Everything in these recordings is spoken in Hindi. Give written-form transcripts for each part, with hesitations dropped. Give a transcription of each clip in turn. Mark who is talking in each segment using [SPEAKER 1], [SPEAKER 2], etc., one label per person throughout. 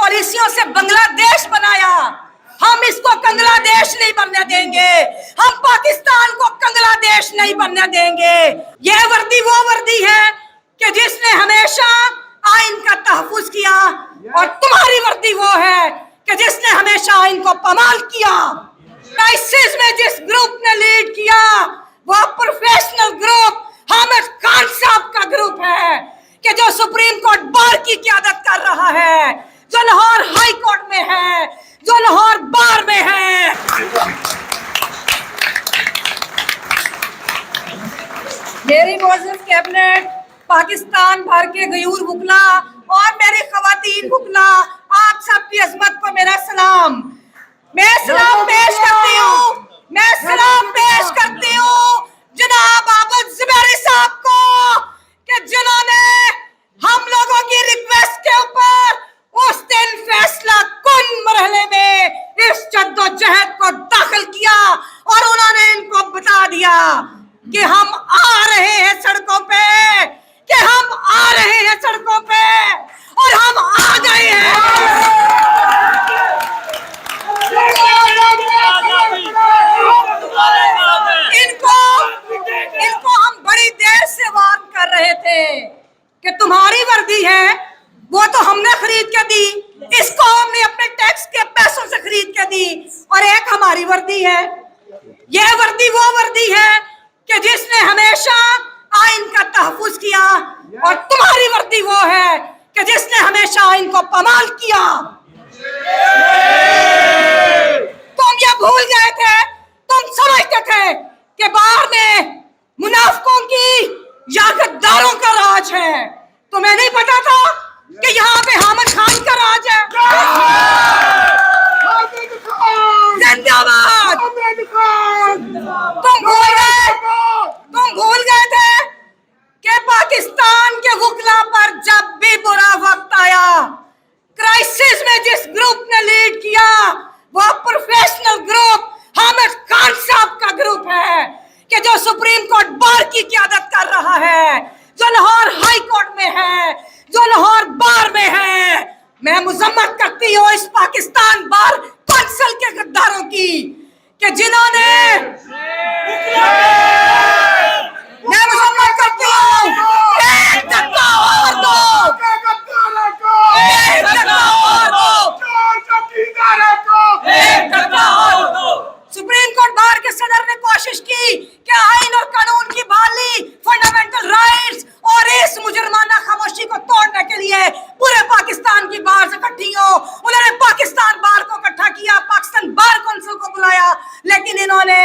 [SPEAKER 1] पॉलिसियों से बांग्लादेश बनाया, हम इसको कंगलादेश नहीं बनने देंगे। हम पाकिस्तान को कंगलादेश नहीं बनने देंगे। यह वर्दी वो वर्दी है कि जिसने हमेशा आइन का तहफ्फुज किया, और तुम्हारी वर्दी वो है कि जिसने हमेशा आइन को पामाल किया। क्राइसिस में जिस ग्रुप ने लीड किया वो प्रोफेशनल ग्रुप हामिद खान साहब का ग्रुप है कि जो सुप्रीम कोर्ट बार की क़यादत कर रहा है, जो लाहौर हाई कोर्ट में है, जो लाहौर बार में है। मेरी मोअज़्ज़ज़ कैबिनेट, पाकिस्तान भर के गयूर वुकला और मेरी खवातीन वुकला, आप सबकी अजमत को मेरा सलाम। मैं सलाम पेश करती हूँ, मैं सलाम पेश करती हूँ जनाब आबद ज़ुबैरी साहब को, कि जिन्होंने हम लोगों की रिक्वेस्ट के ऊपर उस दिन फैसला कुन मरहले में इस जद्दोजहद को दाखिल किया, और उन्होंने इनको बता दिया कि हम आ रहे हैं सड़कों पे, कि हम आ रहे हैं सड़कों पे, और हम आ गए हैं। इनको हम बड़ी देर से वार्न कर रहे थे कि तुम्हारी वर्दी है वो तो हमने खरीद के दी, इसको हमने अपने टैक्स के पैसों से खरीद के दी, और एक हमारी वर्दी है। यह वर्दी वो वर्दी है कि जिसने हमेशा आइन का तहफ्फुज किया, और तुम्हारी वर्दी वो है कि जिसने हमेशा आइन को पामाल किया। तुम ये भूल गए थे, तुम समझते थे कि बाहर में मुनाफिकों की या गद्दारों का राज है। तुम्हें नहीं पता था कि यहाँ पे हामिद खान का राज है। जिंदाबाद। तुम भूल गए थे कि पाकिस्तान के वुकला पर जब भी बुरा वक्त आया, क्राइसिस में जिस ग्रुप ने लीड किया वो प्रोफेशनल ग्रुप हामिद खान साहब का ग्रुप है कि जो सुप्रीम कोर्ट बार की क़यादत कर रहा है, जो लाहौर हाई कोर्ट में है, जो लाहौर बार में है। मैं मुज़म्मत करती हूँ इस पाकिस्तान बार कौंसिल के गद्दारों की कि जिन्होंने, मैं मुज़म्मत करती हूँ, एक धक्का और दो, एक धक्का और दो, एक धक्का और दो। सुप्रीम कोर्ट बार के सदर ने कोशिश की कि आइन और कानून की बहाली, फंडामेंटल राइट्स और इस मुजरमाना खामोशी को तोड़ने के लिए पूरे पाकिस्तान की बार से इकट्ठी हो। उन्होंने पाकिस्तान बार को इकट्ठा किया, पाकिस्तान बार कौंसिल को बुलाया, लेकिन इन्होंने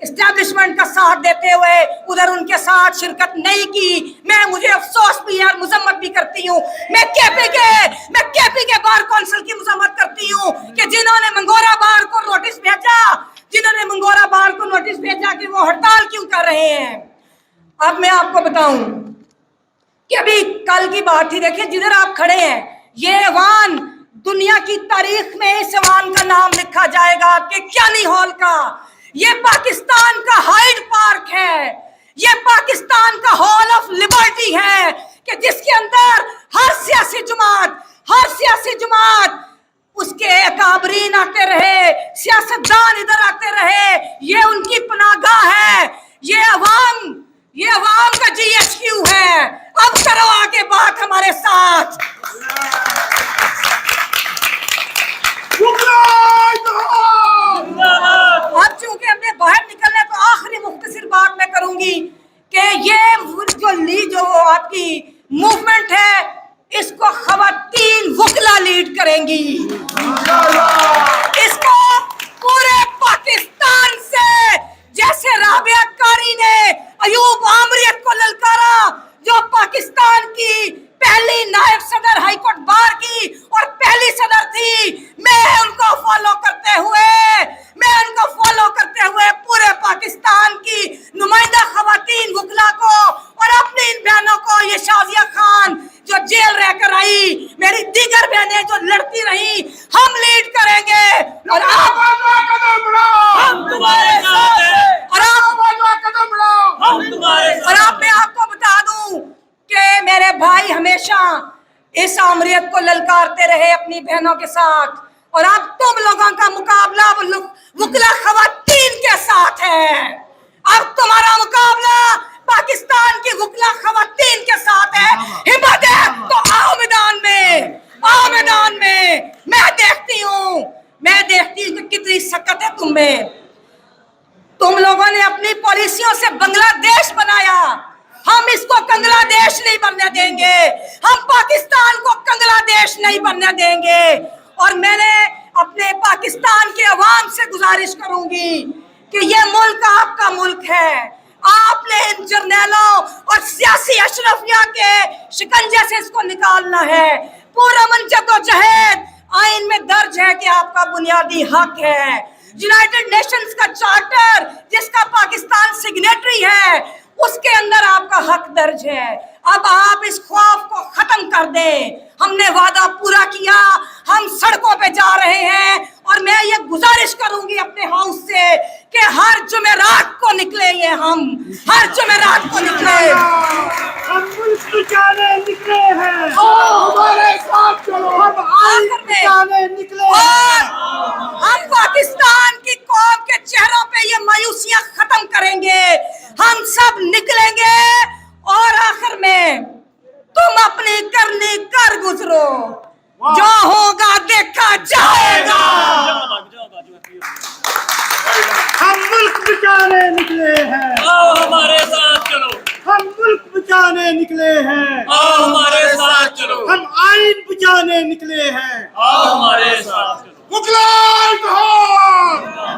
[SPEAKER 1] एस्टेब्लिशमेंट का साथ देते हुए उधर उनके साथ शिरकत नहीं की। मुझे अफसोस भी है और मुजम्मत भी करती हूँ। मैं केपी के बार कौंसिल की मुजम्मत करती हूँ कि जिन्होंने मंगोरा बार को नोटिस भेजा कि वो हड़ताल क्यों कर रहे हैं। अब मैं आपको बताऊं कि अभी कल की बात थी। देखिए जिधर आप खड़े हैं, ये ऐवान दुनिया की तारीख में इस ऐवान का नाम लिखा जाएगा कि क्यानी हॉल का। ये पाकिस्तान का हाइड पार्क है, ये पाकिस्तान का हॉल ऑफ लिबर्टी है कि जिसके अंदर हर सियासी जमात उसके अकाबरीन आते रहे, सियासतदान इधर आते रहे। ये उनकी पनाहगाह है, ये अवाम का GHQ है। अब करो आगे बात हमारे साथ। अब चूंकि हमने बाहर निकलने, तो आखिरी मुख्तसर बात मैं करूंगी कि ये जो आपकी मूवमेंट है, इसको खवातीन वुकला लीड करेंगी। इसको पूरे पाकिस्तान से, जैसे राबिया कारी ने अयूब आमरीत को ललकारा, जो पाकिस्तान की पहली नायब सदर हाईकोर्ट बार की और पहली सदर थी, मैं उनको फॉलो करते हुए पूरे पाकिस्तान की नुमाइंदा खवातीन वुकला को और अपनी इन बहनों को, ये शाजिया खान जो जेल रहकर आई, मेरी दीगर बहनें जो लड़ती रही, हम लीड करें। को ललकारते रहे अपनी बहनों के साथ, और अब तुम लोगों का मुकाबला वुकला खवातीन के साथ है। अब तुम्हारा मुकाबला पाकिस्तान की वुकला खवातीन के साथ है। हिम्मत है तो आओ मैदान में, आओ मैदान में। मैं देखती हूँ कि कितनी सकत है तुम में। तुम लोगों ने अपनी पॉलिसियों से बांग्लादेश बनाया, हम इसको कंगलादेश नहीं बनने देंगे, हम पाकिस्तान को कंगलादेश नहीं बनने देंगे। और मैंने अपने पाकिस्तान के अवाम से गुजारिश करूंगी कि ये मुल्क आपका मुल्क है, आपने इन जर्नैलों और सियासी अशरफिया के शिकंजे से इसको निकालना है। पूरा मन जद्दोजहद आइन में दर्ज है कि आपका बुनियादी हक है। यूनाइटेड नेशंस का चार्टर जिसका पाकिस्तान सिग्नेटरी है, उसके अंदर आपका हक दर्ज है। अब आप इस खौफ को खत्म कर दें। हमने वादा पूरा किया, हम सड़कों पे जा रहे हैं, और मैं ये गुजारिश करूंगी अपने हाउस से कि हर जुमेरात को निकले, ये हम हर जुमेरात को निकले।
[SPEAKER 2] हम मुल्क बचाने निकले हैं, हमारे साथ चलो, हम आइन बचाने निकले हैं।
[SPEAKER 1] हम पाकिस्तान की कौम के चेहरों पे ये मायूसियां खत्म करेंगे, हम सब निकलेंगे, और आखिर में तुम अपनी करनी कर गुजरो, जो होगा देखा जाएगा।
[SPEAKER 2] हम मुल्क बचाने निकले हैं,
[SPEAKER 3] आओ हमारे साथ चलो,
[SPEAKER 2] हम मुल्क बचाने निकले हैं,
[SPEAKER 3] आओ हमारे साथ चलो,
[SPEAKER 2] हम आइन बचाने निकले हैं,
[SPEAKER 3] आओ हमारे साथ चलो।
[SPEAKER 2] मुगलान